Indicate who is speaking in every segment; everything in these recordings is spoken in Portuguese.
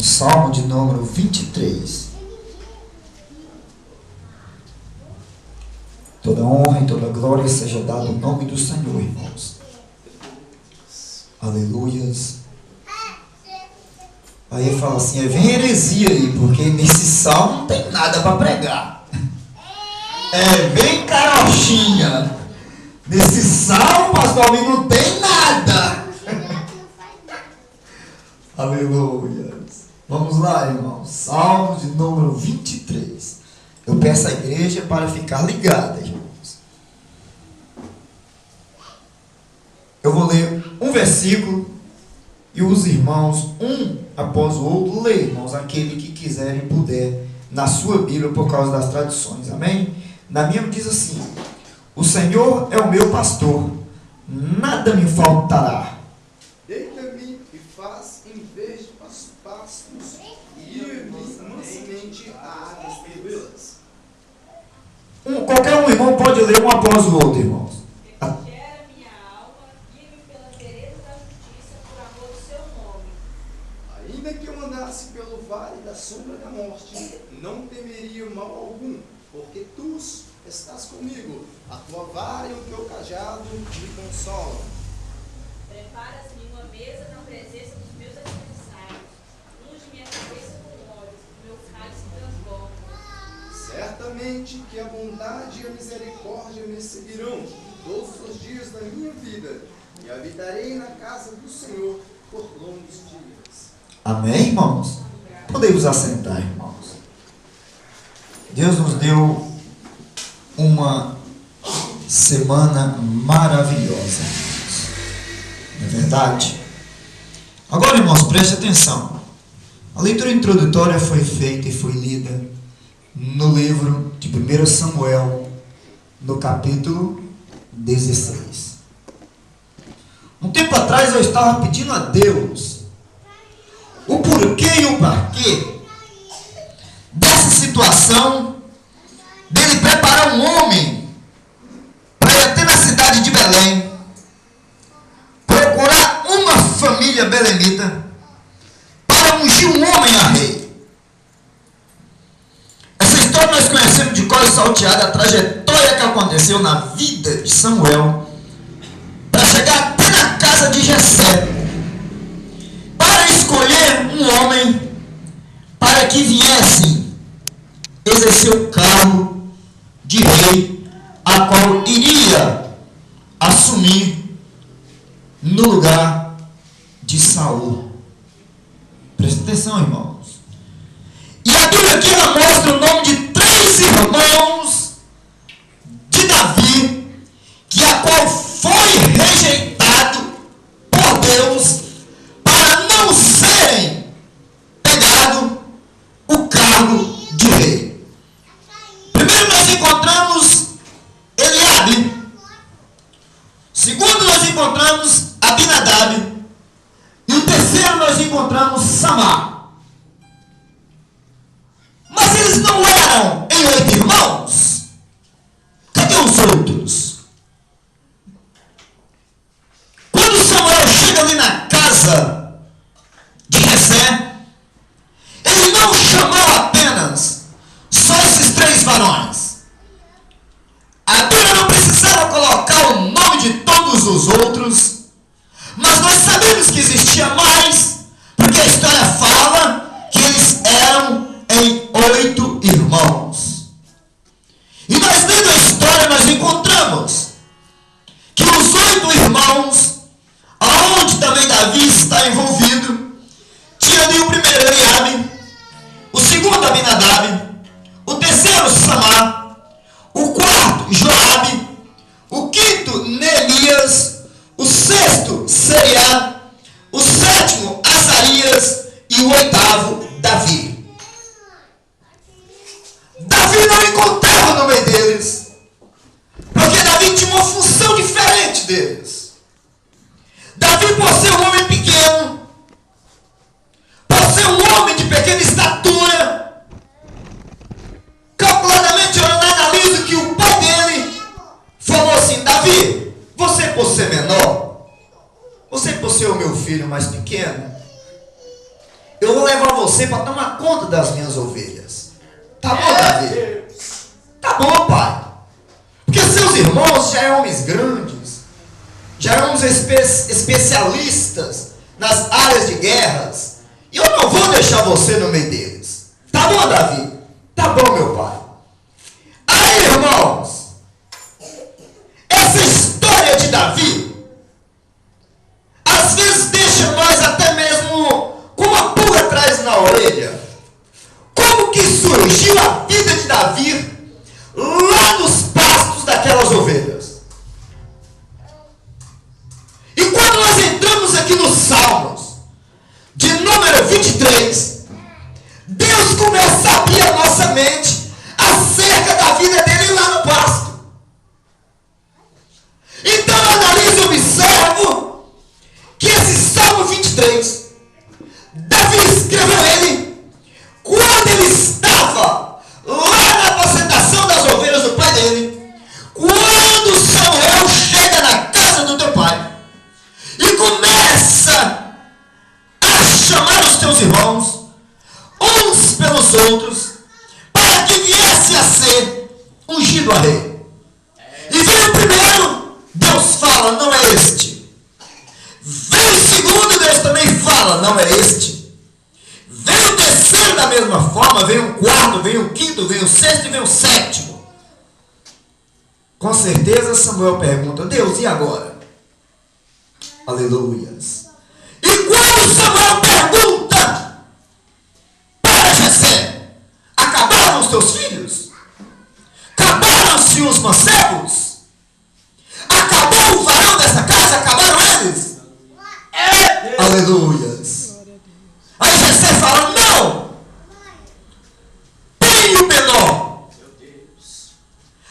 Speaker 1: Salmo de número 23. Toda honra e toda glória seja dada ao nome do Senhor, irmãos. Aleluias. Aí ele fala assim, vem heresia aí, porque nesse salmo não tem nada para pregar. Vem carochinha. Nesse salmo, pastor, não tem nada. Aleluia. Vamos lá, irmãos. Salmo de número 23. Eu peço à igreja para ficar ligada, irmãos. Eu vou ler um versículo e os irmãos, um após o outro, lê, irmãos, aquele que quiser e puder, na sua Bíblia, por causa das tradições. Amém? Na minha diz assim: o Senhor é o meu pastor, nada me faltará.
Speaker 2: Deita-me e faz em vez de pastos, e guia-me mansamente a águas tranquilas.
Speaker 1: Qualquer um irmão pode ler um após o outro, irmãos.
Speaker 3: Refrigera minha alma, guia-me pela vereda da justiça, por amor do seu nome.
Speaker 2: Ainda que eu andasse pelo vale da sombra da morte, não temeria mal algum, porque tu estás comigo, a tua vara e o teu cajado me consolam.
Speaker 3: Preparas-me uma mesa na presença dos meus adversários, unge minha cabeça com óleo, o meu cálice transborda.
Speaker 2: Certamente que a bondade e a misericórdia me seguirão todos os dias da minha vida, e habitarei na casa do Senhor por longos dias.
Speaker 1: Amém, irmãos? Podemos assentar, irmãos. Deus nos deu uma semana maravilhosa, não é verdade? Agora, irmãos, preste atenção. A leitura introdutória foi feita e foi lida no livro de 1 Samuel, no capítulo 16. Um tempo atrás eu estava pedindo a Deus o porquê e o porquê dessa situação dele preparar um homem para ir até na cidade de Belém, procurar uma família belemita para ungir um homem a rei. Essa história nós conhecemos de cor e salteada, a trajetória que aconteceu na vida de Samuel para chegar até na casa de Jessé, para escolher um homem para que viesse exercer o cargo de rei, a qual iria assumir no lugar de Saul. Presta atenção, irmãos. E a Bíblia aqui ela mostra o nome de 3 irmãos de Davi, que a qual foi rejeitado por Deus para não serem pegado o cargo de rei. Primeiro nós encontramos Eliabe. Segundo nós encontramos Abinadab. E o terceiro nós encontramos Samar. Mas eles não eram em 8 irmãos? Cadê os outros? Quando Samuel chega ali na casa de Jessé, ele não chamou apenas só esses 3 varões. A Bíblia não precisava colocar o nome de todos os outros, mas nós sabemos que existia mais, porque a história fala que eles eram em 8 irmãos. E nós lendo a história nós encontramos que os 8 irmãos, aonde também Davi está envolvido, tinha ali o primeiro Eliabe, o segundo Abinadab, o terceiro Samar, o quarto Joabe, o quinto Neemias, o sexto Seriá, o sétimo Azarias e o oitavo Davi. Davi não encontrava no meio deles, porque Davi tinha uma função diferente deles. Davi, por ser um homem pequeno, por ser um homem de pequena estatura, calculadamente eu analiso que o pai dele falou assim: Davi, você por ser menor, você por ser o meu filho mais pequeno, eu vou levar você para tomar conta das minhas ovelhas. Tá bom, Davi? Tá bom, pai. Porque seus irmãos já são homens grandes, já são homens especialistas nas áreas de guerras. E eu não vou deixar você no meio deles. Tá bom, Davi? Tá bom, meu pai. Aí, irmãos, essa história de Davi às vezes deixa nós até mesmo com uma pulga atrás na orelha. Como que surgiu a vida de Davi lá nos pastos daquelas ovelhas? E quando nós entramos aqui nos Salmos de número 23, Deus começa a abrir a nossa mente acerca da vida dele lá no pasto. Então eu analiso e observo que esse Salmo 23, Davi escreveu ele quando ele estava lá na apacentação das ovelhas do pai dele, quando Samuel chega na casa do teu pai e começa a chamar os teus irmãos, uns pelos outros, para que viesse a ser ungido a rei. E veio o primeiro, Deus fala, não é este. Veio o segundo, Deus também fala, não é este. Veio o terceiro da mesma forma, veio o quarto, veio o quinto, veio o sexto e veio o sétimo. Com certeza Samuel pergunta, Deus, e agora? Aleluias. E quando Samuel pergunta para Jessé, acabaram os teus filhos? Acabaram-se os mancebos? Acabou o varão dessa casa? Acabaram eles? Aleluias. Aí Jessé fala, não, tenho menor,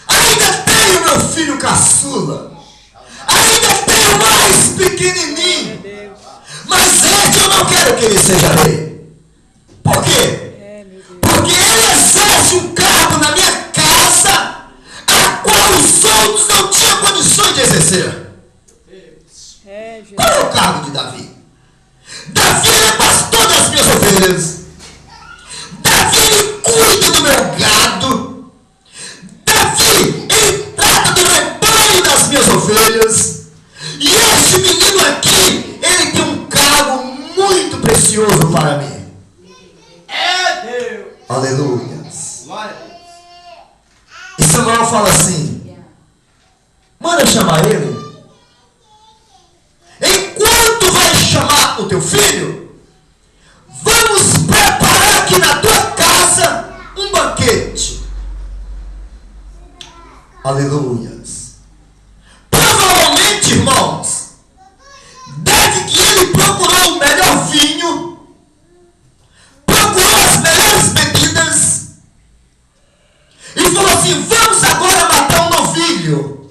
Speaker 1: ainda tenho meu filho caçula, ainda tenho mais pequenininho, mas este eu não quero que ele seja rei. Por quê? Porque ele exerce um cargo na minha casa a qual os outros não tinham condições de exercer. Qual é o cargo de Davi? Davi é pastor das minhas ovelhas. Davi cuida do meu gado. Davi, ele trata do rebanho das minhas ovelhas. E este menino aqui, ele tem um cargo muito precioso para mim. É Deus. Aleluia. E Samuel fala assim, manda chamar ele. Enquanto vai chamar o teu filho, vamos preparar aqui na tua casa um banquete. Aleluias. Provavelmente, irmãos, deve que ele procurou o melhor vinho, procurou as melhores bebidas e falou assim, vamos agora matar um novilho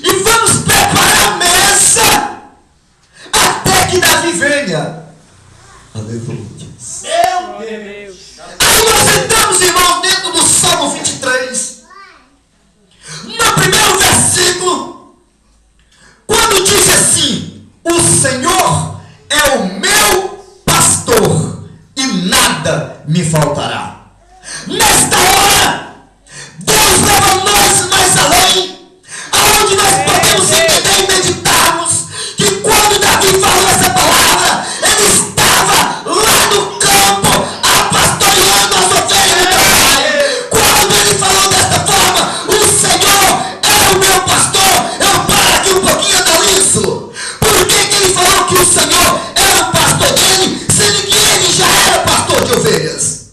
Speaker 1: e vamos preparar a mesa até que Davi venha. Aleluia. Meu Deus. Aí nós entramos, irmãos, dentro do Salmo 23. No primeiro versículo, quando diz assim, o Senhor é o meu pastor e nada me faltará. Nesta hora, Deus leva nós mais além, aonde nós podemos entender e meditarmos que quando Davi falou essa palavra, ele estava lá no campo, pastoreando as ovelhas do pai. Quando ele falou desta forma, o Senhor é o meu pastor, eu paro aqui um pouquinho e analiso. Por que que ele falou que o Senhor era o pastor dele, sendo que ele já era pastor de ovelhas?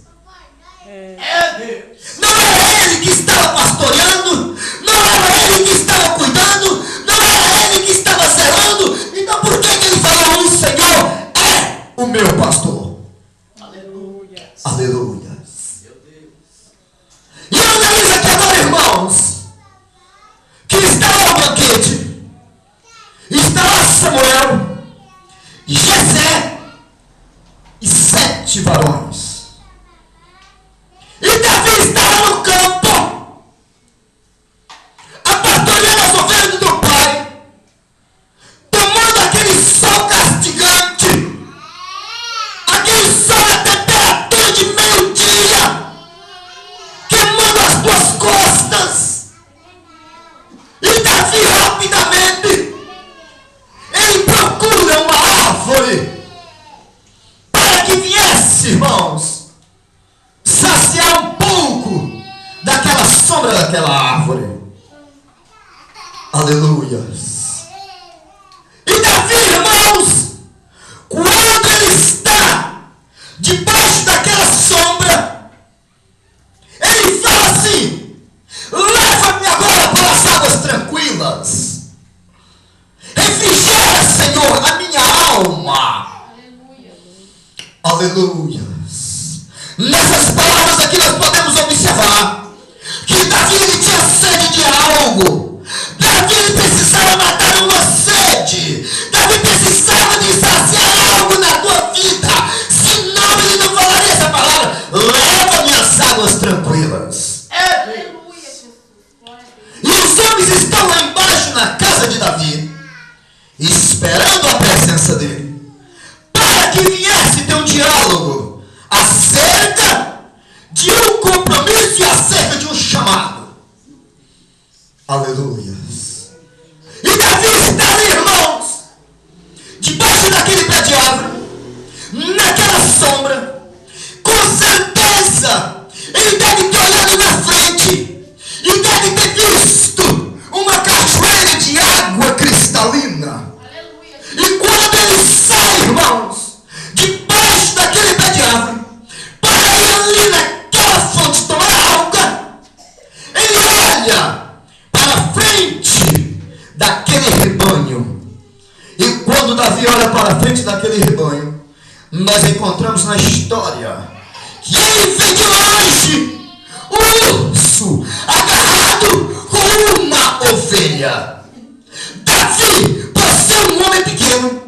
Speaker 1: Não era ele que estava pastoreando, não era ele que estava cuidando, não era ele que estava zelando. Então por que ele falou, o Senhor é o meu pastor? Aleluia. Aleluia. Meu Deus. E analisa aqui agora, irmãos, que está lá no banquete, está lá Samuel, Jessé e 7 varões. E Davi estava no campo, pastoreando as ovelhas do pai, tomando aquele sol castigante, aquele sol pudesse, irmãos, saciar um pouco daquela sombra daquela árvore. Aleluias. E Davi, irmãos, quando ele está debaixo daquela sombra, ele fala assim: leva-me agora para as águas tranquilas. Refrigera, Senhor, a minha alma. Aleluias. Nessas palavras aqui nós podemos observar que Davi ele tinha sede de algo. Davi ele precisava matar uma sede. Davi precisava de saciar algo na tua vida. Senão ele não falaria essa palavra: leva-me às águas tranquilas. E os homens estão lá embaixo na casa de Davi, esperando a presença dele, para que viesse ter um diálogo acerca de um compromisso e acerca de um chamado. Aleluias. E Davi está ali, irmãos, debaixo daquele pé de árvore, naquela sombra. Com certeza ele deve ter olhado na frente e deve ter visto uma cachoeira de água cristalina. E quando ele sai, irmãos, debaixo daquele pé de árvore, para ir ali naquela fonte tomar água, ele olha para frente daquele rebanho. E quando Davi olha para frente daquele rebanho, nós encontramos na história que ele vê de longe um urso agarrado com uma ovelha. Davi, por ser um homem pequeno,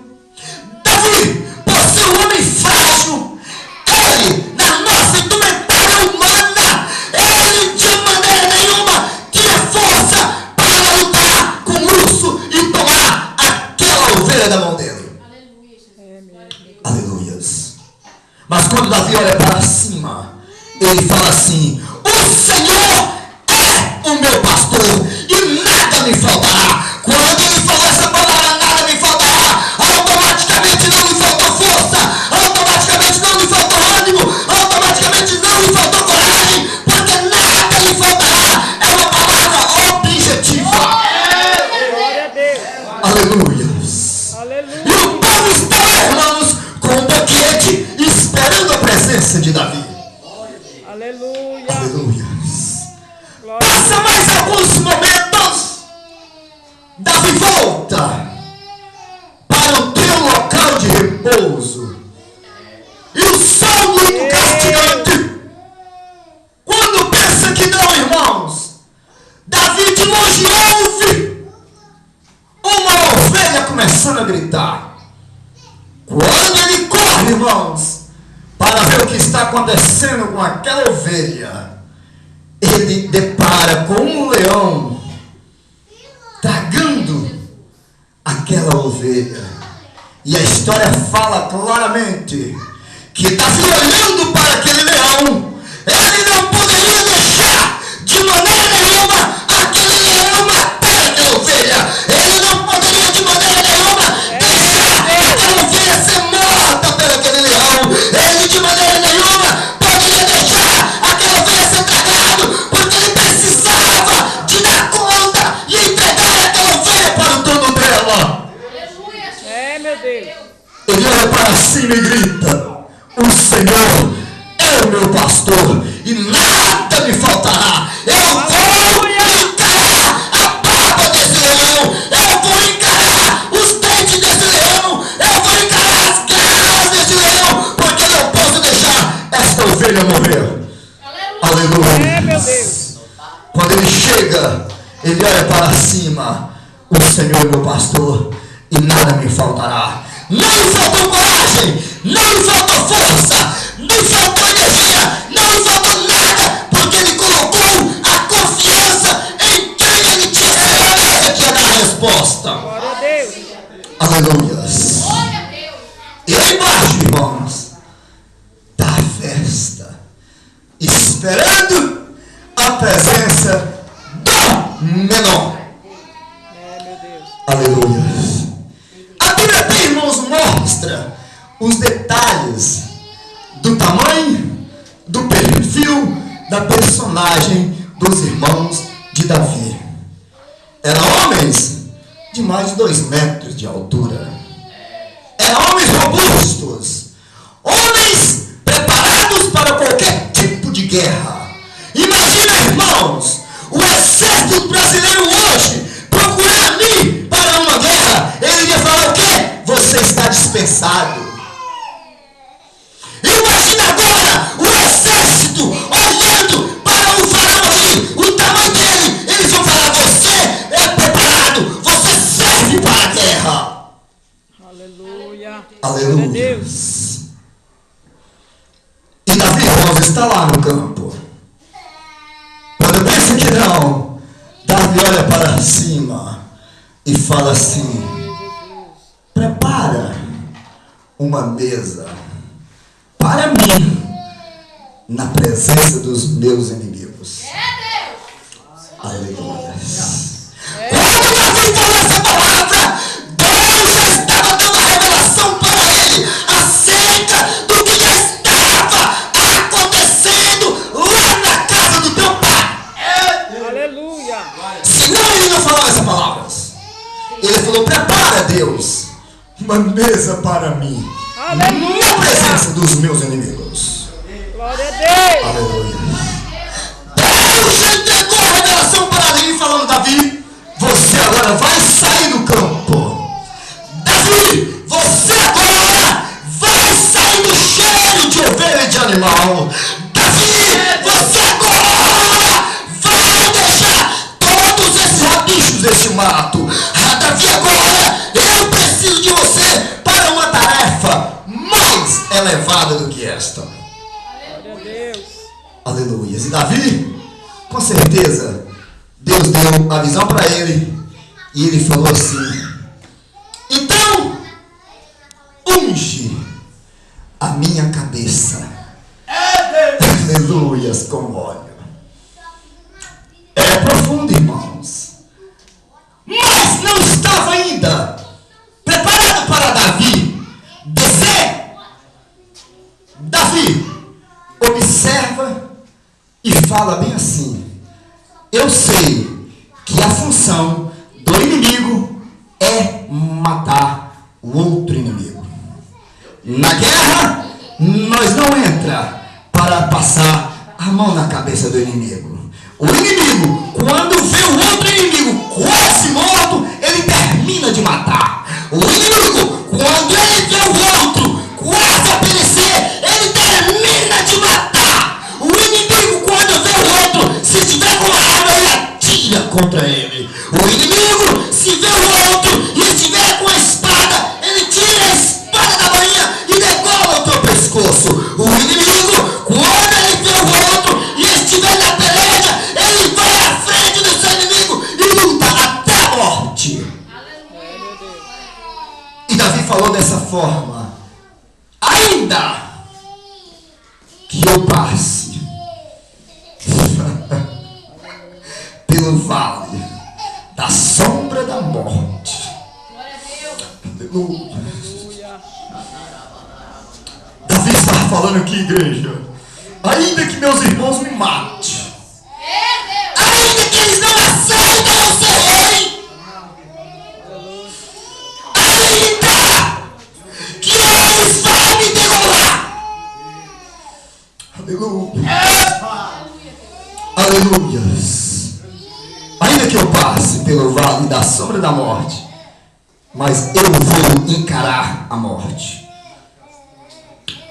Speaker 1: Davi, por ser um homem frágil, ele, na nossa indumentária humana, ele de maneira nenhuma tinha força para lutar com o urso e tomar aquela ovelha da mão dele. Aleluias. Mas quando Davi olha para cima, ele fala assim: o Senhor é o meu pastor e nada me faltará. Quando ele falou essa palavra, nada me faltará, automaticamente não me faltou força, automaticamente não me faltou ânimo, automaticamente não me faltou coragem, porque nada me faltará. É uma palavra objetiva.
Speaker 4: Glória a Deus.
Speaker 1: Aleluias.
Speaker 4: Aleluia.
Speaker 1: E o povo está, irmãos, com um banquete, esperando a presença de Davi.
Speaker 4: Aleluia.
Speaker 1: Aleluias.
Speaker 4: Glória a
Speaker 1: Passa mais alguns momentos, Davi volta para o teu local de repouso. E o sol muito castigante. Quando pensa que não, irmãos, Davi de longe ouve uma ovelha começando a gritar. Quando ele corre, irmãos, para ver o que está acontecendo com aquela ovelha, ele depara com um leão tragando aquela ovelha. E a história fala claramente que Davi, olhando para aquele leão, ele não poderia deixar de maneira nenhuma aquele leão matar aquela ovelha. Ele não poderia de maneira nenhuma deixar aquela ovelha ser morta por aquele leão. Ele de maneira nenhuma poderia deixar aquela ovelha ser tragada, porque ele precisava de dar conta e entregar aquela ovelha para o dono dela.
Speaker 4: É, meu Deus.
Speaker 1: Ele olha para cima e grita: o Senhor é o meu pastor e nada me faltará. Eu vou encarar a barba desse leão, eu vou encarar os dentes desse leão, eu vou encarar as garras desse leão, porque eu não posso deixar esta ovelha morrer. Aleluia.
Speaker 4: É, meu Deus.
Speaker 1: Quando ele chega, ele olha para cima: o Senhor é meu pastor e nada me faltará. Não lhe faltou coragem, não lhe faltou força, não lhe faltou energia, não lhe faltou nada, porque ele colocou a confiança em quem ele tinha certeza que ia dar a resposta.
Speaker 4: Glória a Deus.
Speaker 1: Aleluias. E lá embaixo, irmãos, da festa, esperando a presença do menor.
Speaker 4: É, meu Deus.
Speaker 1: Aleluia. A Bíblia, irmãos, mostra os detalhes do do tamanho, do perfil da personagem dos irmãos de Davi. Eram homens de mais de 2 metros de altura. Eram homens robustos. Homens preparados para qualquer tipo de guerra. Imagina, irmãos, o exército brasileiro hoje procurar mim para uma guerra. Ele iria falar o quê? Você está dispensado. Imagina agora o exército olhando para o faraó ali, o tamanho dele. Eles vão falar: você é preparado, você serve para a guerra.
Speaker 4: Aleluia.
Speaker 1: Aleluia.
Speaker 4: Deus.
Speaker 1: E Davi, irmãos, está lá no campo. Quando pensa que não, Davi olha para cima e fala assim: prepara uma mesa para mim na presença dos meus inimigos. Aleluia. Quando Davi falou essa palavra, Deus já estava dando a revelação para ele acerca do que já estava acontecendo lá na casa do teu pai.
Speaker 4: Aleluia.
Speaker 1: Senão ele não falou essas palavras. Ele falou: prepara, Deus, uma mesa para mim na presença dos meus inimigos.
Speaker 4: Glória a Deus.
Speaker 1: Aleluia. Deus já entregou a revelação para Davi, falando: Davi, você agora vai sair do campo. Davi, você agora vai sair do cheiro de ovelha e de animal. Davi, você agora vai deixar todos esses rabichos desse mato. Davi, agora eu preciso de você para uma tarefa mais elevada do que esta.
Speaker 4: Glória a Deus.
Speaker 1: Aleluia. E Davi, com certeza, Deus deu a visão para ele e ele falou assim: então, unge a minha cabeça. Aleluias, com óleo. É profundo, irmãos. Mas não estava ainda preparado para Davi descer. Davi observa e fala bem assim: eu sei que a função do inimigo é matar o outro inimigo. Na guerra, nós não entra para passar a mão na cabeça do inimigo. O inimigo, quando vê o outro inimigo quase morto, ele termina de matar. O inimigo, quando ele vê o outro quase a perecer, ele termina de matar. O inimigo, quando vê o outro, se tiver com arma, ele atira contra ele. O inimigo, se vê o outro e estiver com a espada, ele tira a espada da bainha e degola o teu pescoço. O inimigo, quando ele vê o outro e estiver na peleja, ele vai à frente do seu inimigo e luta até a morte. E Davi falou dessa forma: ainda que eu passe pelo vale da sombra da morte. Aleluia. Davi está falando aqui, igreja: ainda que meus irmãos me matem, ainda que eles não aceitem eu ser rei, ainda que eles vão me degolar. Aleluia. Aleluias. Ainda que eu passe pelo vale da sombra da morte, mas eu vou encarar a morte.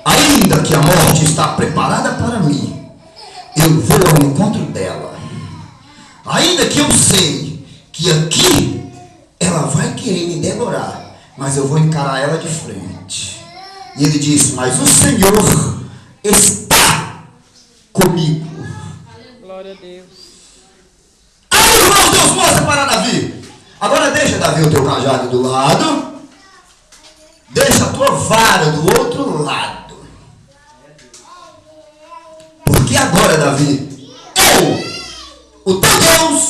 Speaker 1: Ainda que a morte está preparada para mim, eu vou ao encontro dela. Ainda que eu sei que aqui ela vai querer me devorar, mas eu vou encarar ela de frente. E ele disse: mas o Senhor está comigo.
Speaker 4: Glória a Deus.
Speaker 1: Aí, irmão, Deus mostra para Davi: agora deixa, Davi, o teu cajado do lado, deixa a tua vara do outro lado. Porque agora, Davi, eu, o teu Deus,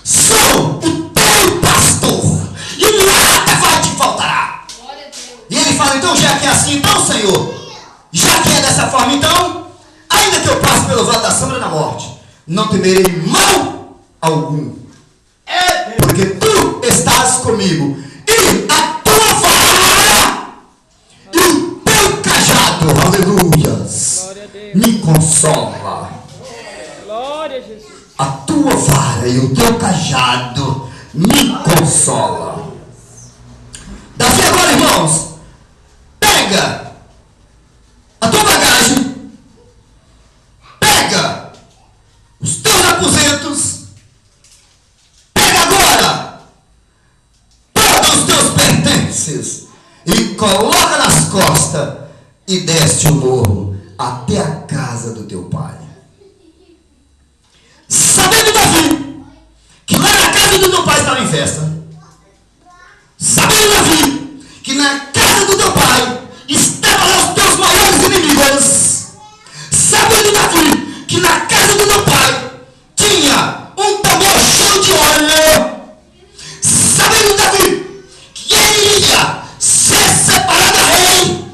Speaker 1: sou o teu pastor, e nada vai te faltará. E ele fala: então, já que é assim, então, Senhor, já que é dessa forma, vale da sombra da morte, não temerei mal algum, porque tu estás comigo, e a tua vara e o teu cajado, aleluias,
Speaker 4: Glória a Deus.
Speaker 1: me consola.
Speaker 4: Glória a Jesus.
Speaker 1: A tua vara e o teu cajado me consola. Davi agora, irmãos, pega a tua bagagem, pega os teus aposentos, pega agora todos os teus pertences e coloca nas costas e desce o morro até a casa do teu pai. Sabendo Davi que lá na casa do teu pai estava em festa, sabendo Davi que na casa do teu pai estavam lá os teus maiores inimigos, sabendo Davi que na casa do teu pai tinha um tambor cheio de óleo, sabendo Davi que ele ia ser separado rei,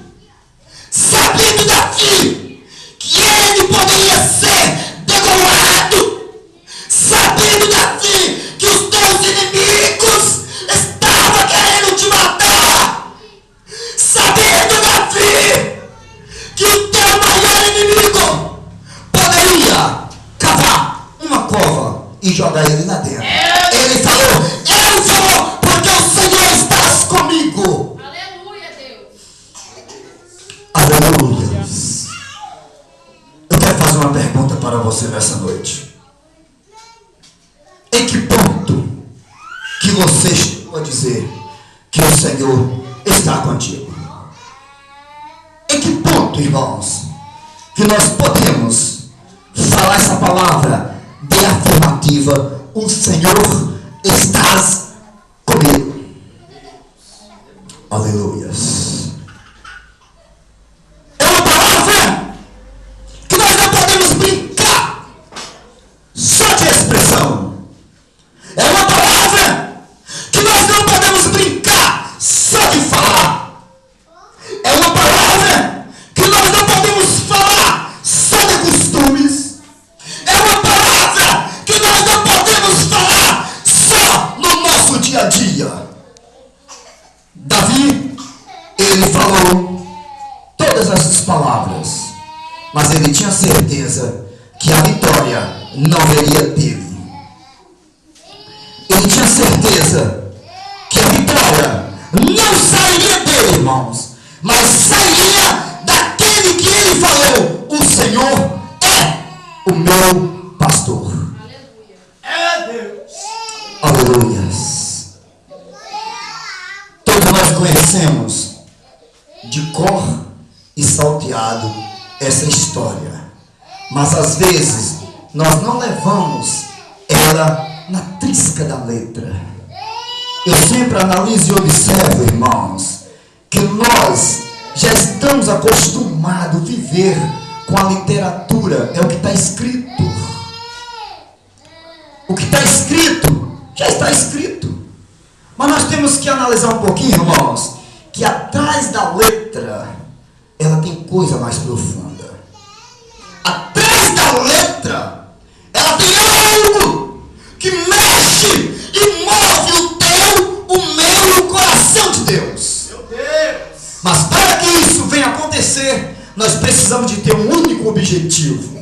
Speaker 1: sabendo Davi que ele poderia ser degolado, sabendo Davi que os teus inimigos estavam querendo te matar, sabendo Davi que o teu maior inimigo poderia cavar uma cova e jogar ele lá dentro. Ele falou, porque o Senhor está comigo.
Speaker 3: Aleluia, Deus.
Speaker 1: Aleluia. Eu quero fazer uma pergunta para você nessa noite. Em que ponto que você chegou a dizer que o Senhor está contigo? Em que ponto, irmãos, que nós podemos falar essa palavra de afirmativa: o Senhor estás comigo? Aleluias. É uma palavra que nós não podemos brincar só de expressão. É uma palavra que nós não podemos brincar só de falar. É uma palavra que nós não podemos falar só de costumes. É uma palavra que nós não podemos falar só no nosso dia a dia. Davi, ele falou todas essas palavras, mas ele tinha certeza que a vitória não viria dele. Ele tinha certeza que a vitória não sairia dele, irmãos, mas sairia daquele que ele falou: o Senhor é o meu pastor. Aleluias. Todos nós conhecemos de cor e salteado essa história, mas às vezes nós não levamos ela na trisca da letra. Eu sempre analiso e observo, irmãos, que nós já estamos acostumados a viver com a literatura. É o que está escrito. O que está escrito já está escrito. Mas nós temos que analisar um pouquinho, irmãos, que atrás da letra ela tem coisa mais profunda. Atrás da letra ela tem algo que mexe e move o meu e o coração de Deus.
Speaker 2: Meu Deus!
Speaker 1: Mas para que isso venha acontecer, nós precisamos de ter um único objetivo.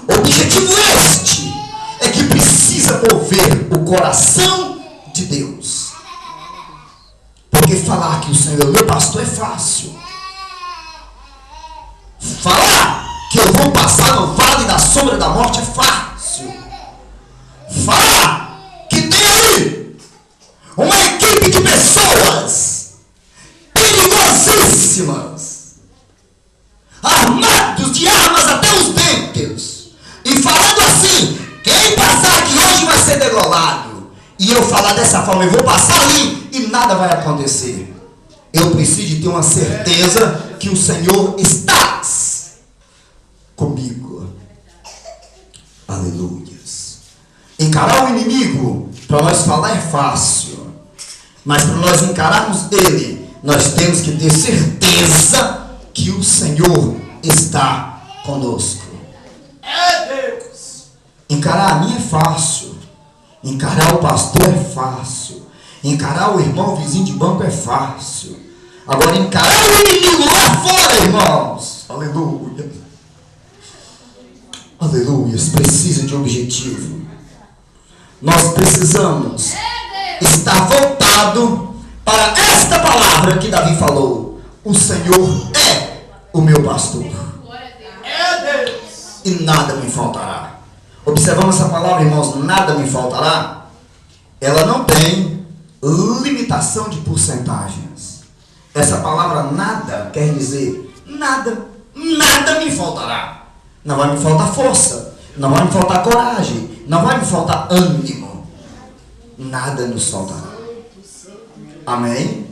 Speaker 1: Objetivo este é que precisa mover o coração de Deus. Porque falar que o Senhor é meu pastor é fácil. Falar que eu vou passar no vale da sombra da morte é fácil. Falar que tem aí uma equipe de pessoas perigosíssimas, armados de armas até os dentes, e falando assim: quem passar aqui hoje vai ser degolado. E eu falar dessa forma: eu vou passar ali e nada vai acontecer. Eu preciso de ter uma certeza que o Senhor está comigo. Aleluias. Encarar o inimigo, para nós falar é fácil, mas para nós encararmos ele, nós temos que ter certeza que o Senhor está conosco. Encarar a mim é fácil. Encarar o pastor é fácil. Encarar o irmão vizinho de banco é fácil. Agora encarar o inimigo lá fora, irmãos. Aleluia. Aleluia. Precisa de objetivo. Nós precisamos estar voltado para esta palavra que Davi falou. O Senhor é o meu pastor. E nada me faltará. Observamos essa palavra, irmãos, nada me faltará. Ela não tem limitação de porcentagens. Essa palavra nada quer dizer nada, nada me faltará. Não vai me faltar força, não vai me faltar coragem, não vai me faltar ânimo. Nada nos faltará. Amém?